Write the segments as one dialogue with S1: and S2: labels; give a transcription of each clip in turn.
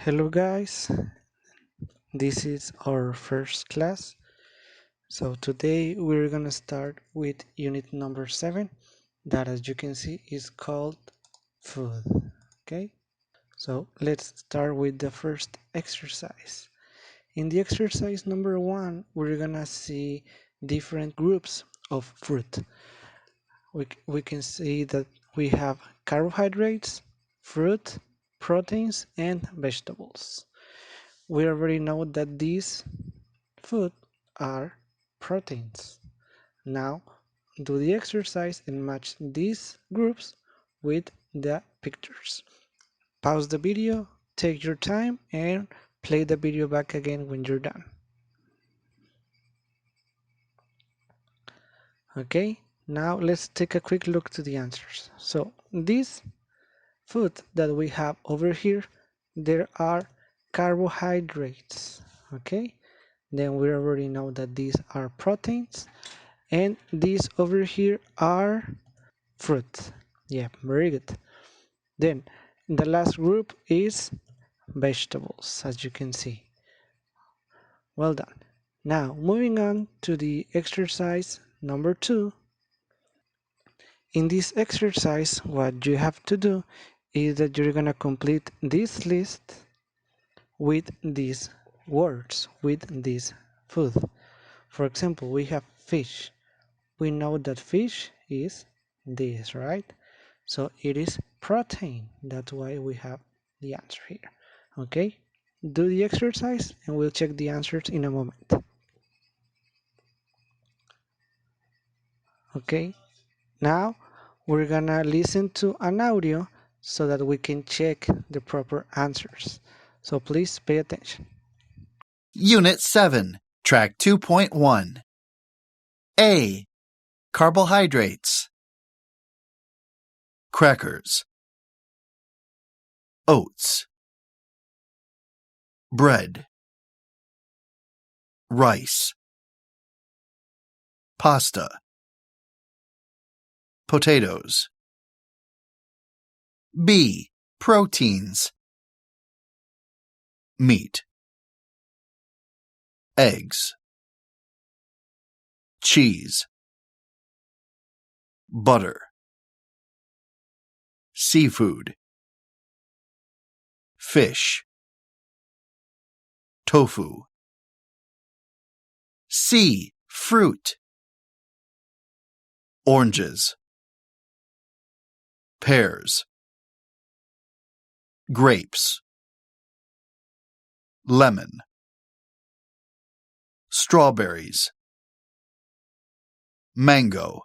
S1: Hello guys, this is our first class. So today we're gonna start with unit number 7 that, as you can see, is called food. Okay, so let's start with the first exercise. In the exercise number 1, we're gonna see different groups of fruit. We can see that we have carbohydrates, fruit, proteins, and vegetables. We already know that these food are proteins. Now do the exercise and match these groups with the pictures. Pause the video, take your time, and play the video back again when you're done. Okay, now let's take a quick look to the answers. So this food that we have over here, there are carbohydrates. Okay, then we already know that these are proteins. And these over here are fruit. Yeah, very good. Then the last group is vegetables, as you can see. Well done. Now moving on to the exercise number 2. In this exercise, what you have to do is that you're gonna complete this list with these words, with this food. For example, we have fish. We know that fish is this, right? So it is protein. That's why we have the answer here. Okay, do the exercise and we'll check the answers in a moment. Okay, now we're gonna listen to an audio so that we can check the proper answers. So please pay attention.
S2: Unit 7, Track 2.1. A. Carbohydrates. Crackers. Oats. Bread. Rice. Pasta. Potatoes. B. Proteins. Meat. Eggs. Cheese. Butter. Seafood. Fish. Tofu. C. Fruit. Oranges. Pears. Grapes. Lemon. Strawberries. Mango.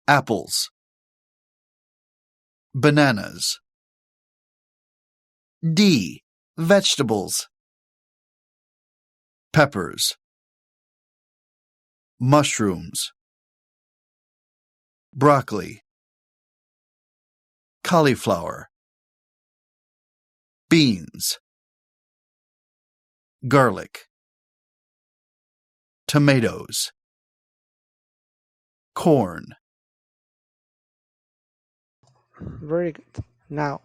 S2: Apples. Bananas. D. Vegetables. Peppers. Mushrooms. Broccoli. Cauliflower. Beans. Garlic. Tomatoes. Corn.
S1: Very good. Now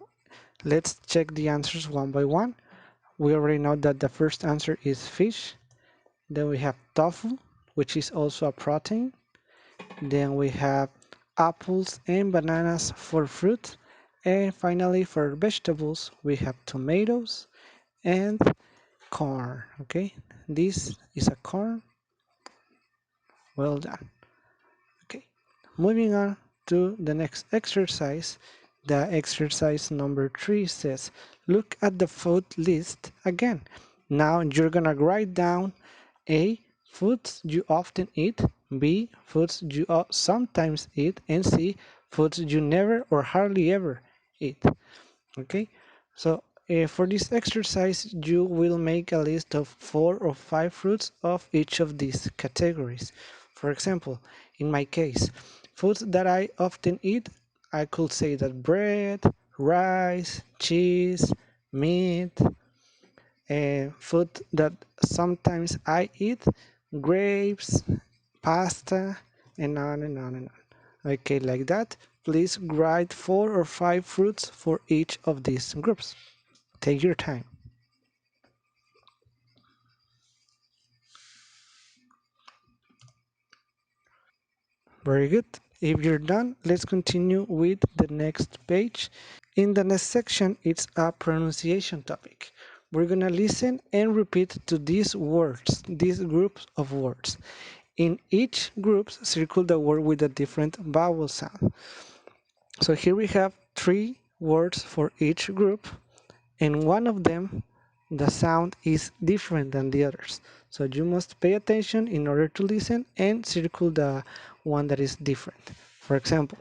S1: let's check the answers one by one. We already know that the first answer is fish. Then we have tofu, which is also a protein. Then we have apples and bananas for fruit. And finally, for vegetables, we have tomatoes and corn. Okay, this is a corn. Well done. Okay, moving on to the next exercise. The exercise number 3 says, look at the food list again. Now you're gonna write down A. Foods you often eat. B. Foods you sometimes eat. And C. Foods you never or hardly ever eat. Okay, so for this exercise, you will make a list of 4 or 5 fruits of each of these categories. For example, in my case, foods that I often eat, I could say that bread, rice, cheese, meat, food that sometimes I eat, grapes, pasta, and on and on and on. Okay, like that. Please write 4 or 5 fruits for each of these groups. Take your time. Very good. If you're done, let's continue with the next page. In the next section, it's a pronunciation topic. We're gonna listen and repeat to these words, these groups of words. In each group, circle the word with a different vowel sound. So here we have 3 words for each group, and one of them, the sound is different than the others. So you must pay attention in order to listen and circle the one that is different. For example,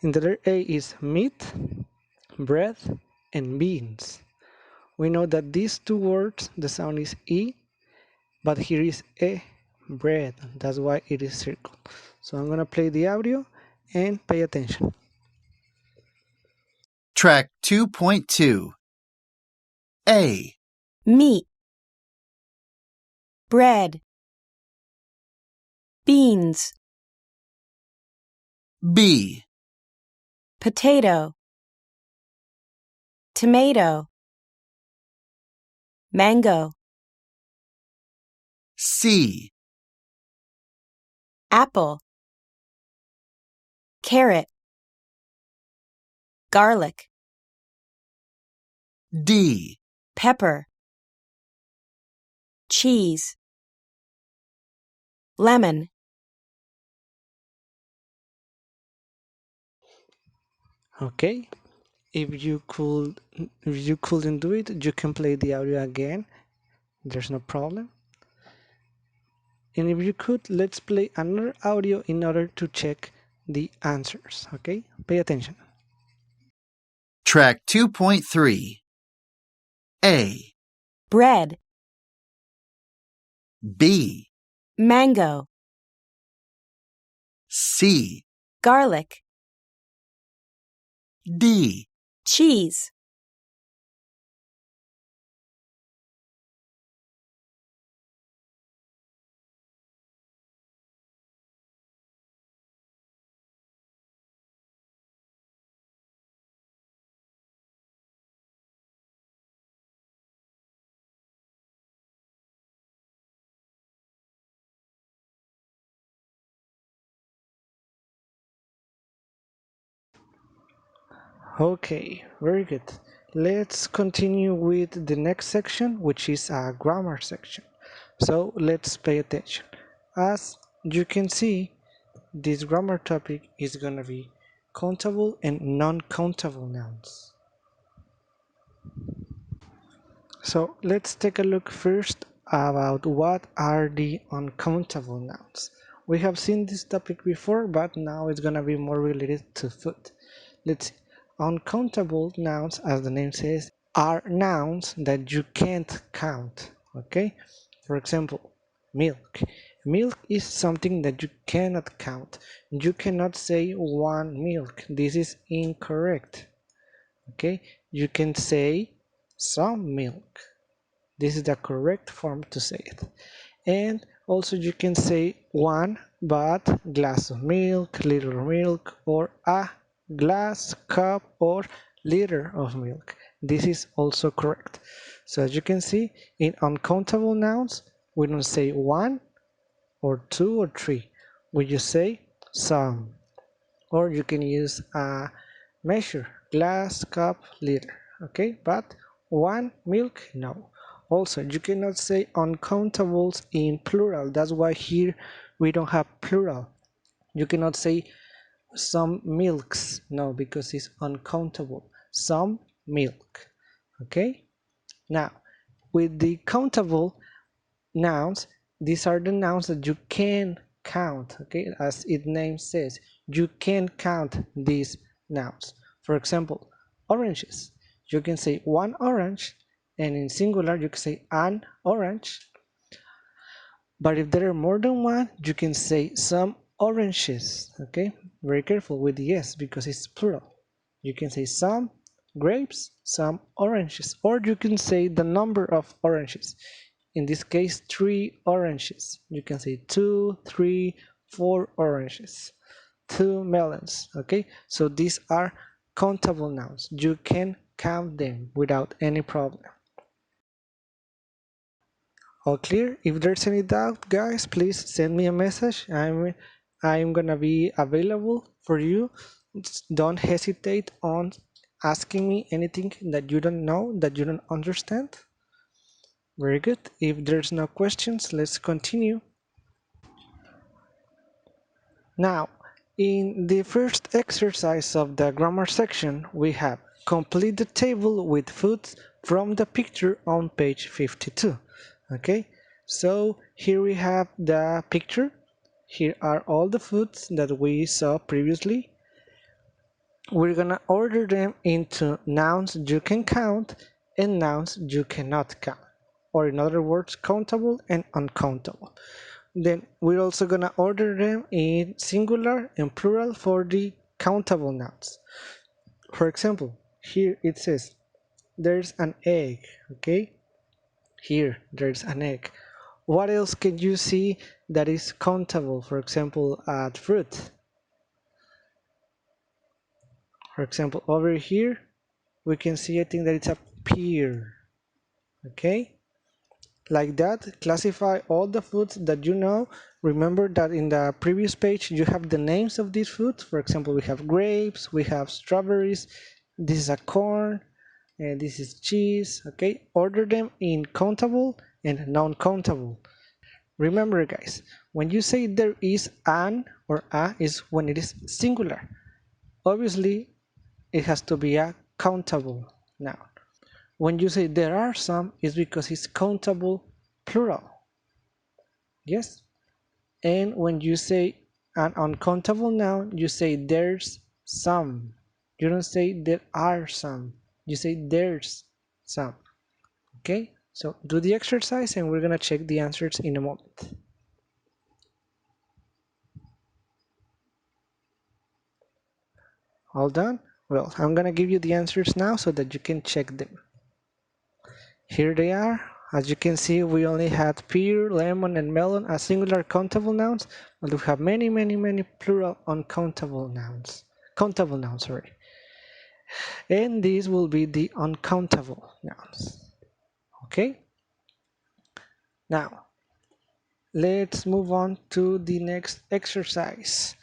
S1: in the letter A is meat, bread, and beans. We know that these 2 words, the sound is E, but here is E, bread. That's why it is circled. So I'm gonna play the audio and pay attention.
S2: Track 2.2. A,
S3: meat, bread, beans,
S2: B,
S3: potato, tomato, mango,
S2: C,
S3: apple, carrot, garlic,
S2: D,
S3: pepper, cheese, lemon,
S1: Okay, if you couldn't do it, you can play the audio again. There's no problem. And if you could, let's play another audio in order to check the answers. Okay, pay attention.
S2: Track 2.3. A,
S3: bread,
S2: B,
S3: mango,
S2: C,
S3: garlic,
S2: D,
S3: cheese,
S1: Okay, very good. Let's continue with the next section, which is a grammar section. So let's pay attention. As you can see, this grammar topic is gonna be countable and non-countable nouns. So let's take a look first about what are the uncountable nouns. We have seen this topic before, but now it's gonna be more related to food. Let's see. Uncountable nouns, as the name says, are nouns that you can't count. Okay? For example, milk. Milk is something that you cannot count. You cannot say one milk. This is incorrect. Okay? You can say some milk. This is the correct form to say it. And also you can say one but glass of milk, liter of milk, or a glass, cup, or liter of milk. This is also correct. So as you can see, in uncountable nouns, we don't say one or two or three. We just say some. Or you can use a measure, glass, cup, liter. Okay, but one milk, no. Also, you cannot say uncountables in plural. That's why here we don't have plural. You cannot say some milks, no, because it's uncountable. Some milk. Okay, now with the countable nouns, these are the nouns that you can count. Okay, as its name says, you can count these nouns. For example, oranges. You can say one orange, and in singular you can say an orange. But if there are more than one, you can say some oranges. Okay, very careful with the s because it's plural. You can say some grapes, some oranges, or you can say the number of oranges. In this case, 3 oranges. You can say 2, 3, 4 oranges, 2 melons. Okay, so these are countable nouns. You can count them without any problem. All clear? If there's any doubt, guys, please send me a message. I'm gonna be available for you. Don't hesitate on asking me anything that you don't know, that you don't understand. Very good. If there's no questions, let's continue. Now, in the first exercise of the grammar section, we have complete the table with foods from the picture on page 52. Okay, so here we have the picture. Here are all the foods that we saw previously. We're gonna order them into nouns you can count and nouns you cannot count, or in other words, countable and uncountable. Then we're also gonna order them in singular and plural for the countable nouns. For example, here it says there's an egg, okay? Here there's an egg. What else can you see that is countable? For example, fruit. For example, over here we can see a thing that it's a pear, okay? Like that, classify all the foods that you know. Remember that in the previous page you have the names of these foods. For example, we have grapes, we have strawberries, this is a corn, and this is cheese. Okay, order them in countable and non-countable. Remember, guys, when you say there is an or a is when it is singular. Obviously it has to be a countable noun. When you say there are some, it's because it's countable plural. Yes? And when you say an uncountable noun, you say there's some. You don't say there are some. You say there's some. Okay? So do the exercise and we're gonna check the answers in a moment. All done? Well, I'm gonna give you the answers now so that you can check them. Here they are. As you can see, we only had pear, lemon, and melon as singular countable nouns, but we have many, many, many plural uncountable nouns. Countable nouns, sorry. And these will be the uncountable nouns. Okay? Now, let's move on to the next exercise.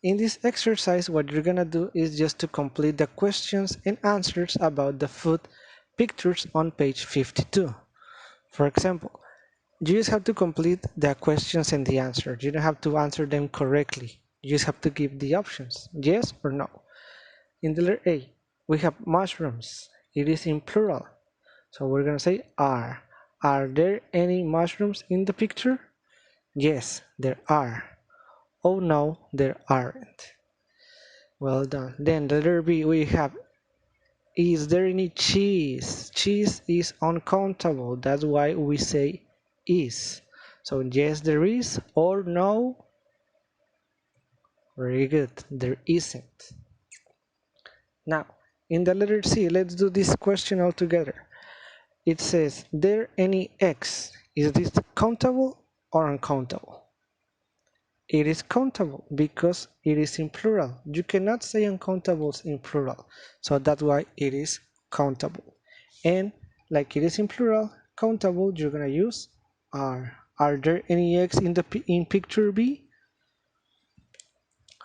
S1: In this exercise, what you're gonna do is just to complete the questions and answers about the food pictures on page 52. For example, you just have to complete the questions and the answers. You don't have to answer them correctly. You just have to give the options, yes or no. In the letter A, we have mushrooms. It is in plural. So we're gonna say are. Are there any mushrooms in the picture? Yes, there are. Oh no, there aren't. Well done. Then the letter B, we have is there any cheese? Cheese is uncountable. That's why we say is. So yes, there is, or no. Very good. There isn't. Now, in the letter C, let's do this question all together. It says, there any eggs? Is this countable or uncountable? It is countable because it is in plural. You cannot say uncountables in plural, so that's why it is countable. And like it is in plural, countable, you're gonna use are. Are there any eggs in picture B?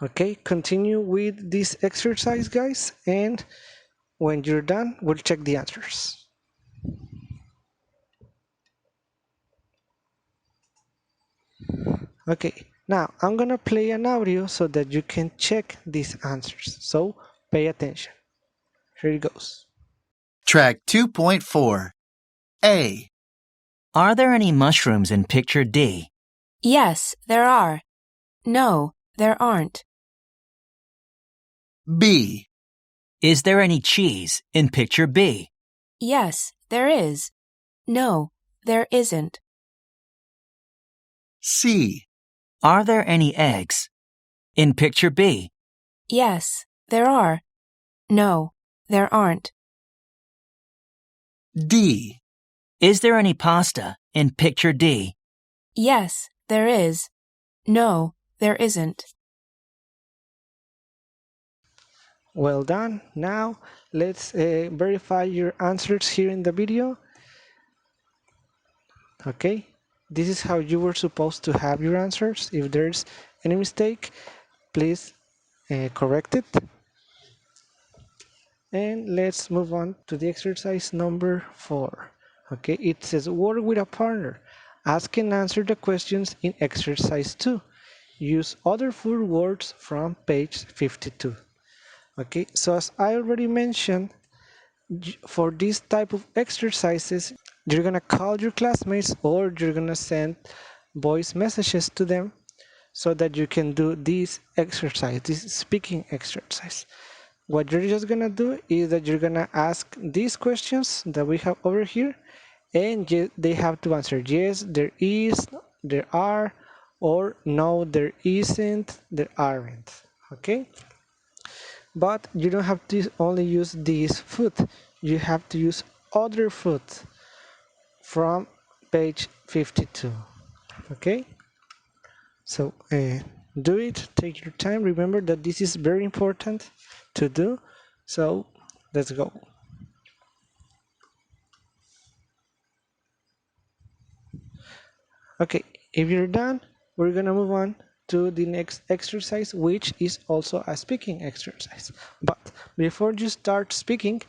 S1: Okay, continue with this exercise, guys, and when you're done, we'll check the answers. Okay, now I'm gonna play an audio so that you can check these answers. So pay attention. Here it goes.
S2: Track 2.4. A,
S4: Are there any mushrooms in picture D?
S3: Yes, there are. No, there aren't.
S2: B,
S4: Is there any cheese in picture B?
S3: Yes, there is. No, there isn't.
S2: C,
S4: Are there any eggs in picture B?
S3: Yes, there are. No, there aren't.
S2: D,
S4: Is there any pasta in picture D?
S3: Yes, there is. No, there isn't.
S1: Well done. Now let's verify your answers here in the video. Okay, this is how you were supposed to have your answers. If there's any mistake, please correct it. And let's move on to the exercise number 4. Okay, it says work with a partner. Ask and answer the questions in exercise 2. Use other full words from page 52. Okay, so as I already mentioned, for this type of exercises, you're gonna call your classmates or you're gonna send voice messages to them so that you can do this exercise, this speaking exercise. What you're just gonna do is that you're gonna ask these questions that we have over here, and they have to answer yes, there is, there are, or no, there isn't, there aren't. Okay? But you don't have to only use this food, you have to use other food from page 52. Okay, so do it, take your time. Remember that this is very important to do, so let's go. Okay, if you're done, we're gonna move on to the next exercise, which is also a speaking exercise. But before you start speaking,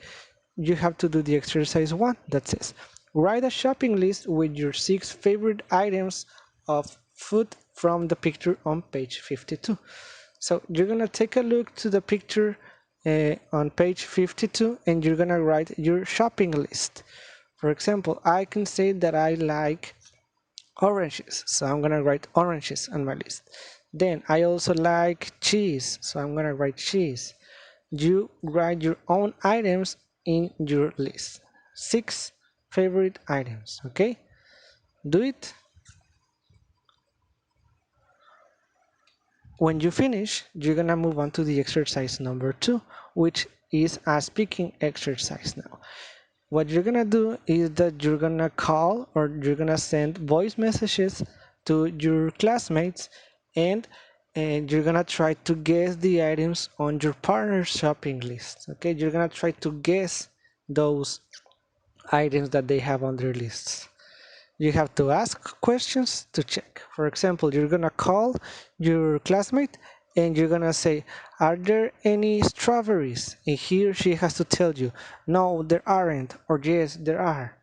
S1: you have to do the exercise 1 that says write a shopping list with your 6 favorite items of food from the picture on page 52. So you're gonna take a look to the picture on page 52 and you're gonna write your shopping list. For example, I can say that I like oranges, so I'm gonna write oranges on my list. Then I also like cheese, so I'm gonna write cheese. You write your own items in your list. 6 favorite items, okay? Do it. When you finish, you're gonna move on to the exercise number 2, which is a speaking exercise now. What you're gonna do is that you're gonna call or you're gonna send voice messages to your classmates, and you're gonna try to guess the items on your partner's shopping list. Okay, you're gonna try to guess those items that they have on their lists. You have to ask questions to check. For example, you're gonna call your classmate and you're gonna say, are there any strawberries? And he or she has to tell you, no, there aren't, or yes, there are.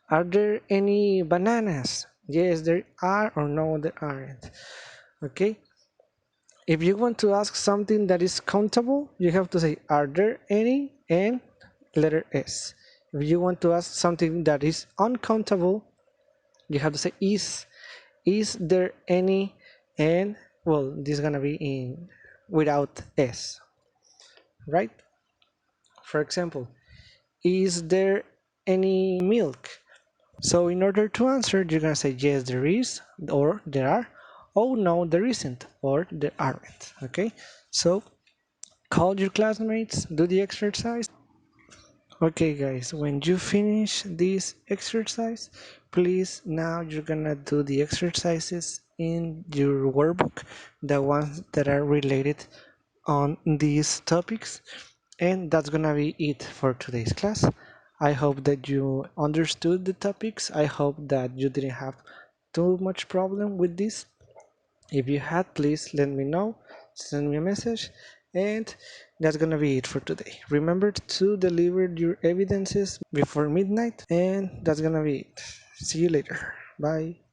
S1: Are there any bananas? Yes, there are, or no, there aren't. Okay? If you want to ask something that is countable, you have to say, are there any, and letter S. If you want to ask something that is uncountable, you have to say is there any, and well, this is gonna be in without S, right? For example, is there any milk? So in order to answer, you're gonna say yes there is, or there are, oh no there isn't, or there aren't. Okay, so call your classmates, do the exercise. Okay guys, when you finish this exercise, please now you're gonna do the exercises in your workbook, the ones that are related on these topics. And that's gonna be it for today's class. I hope that you understood the topics. I hope that you didn't have too much problem with this. If you had, please let me know, send me a message, and that's gonna be it for today. Remember to deliver your evidences before midnight, and that's gonna be it. See you later. Bye.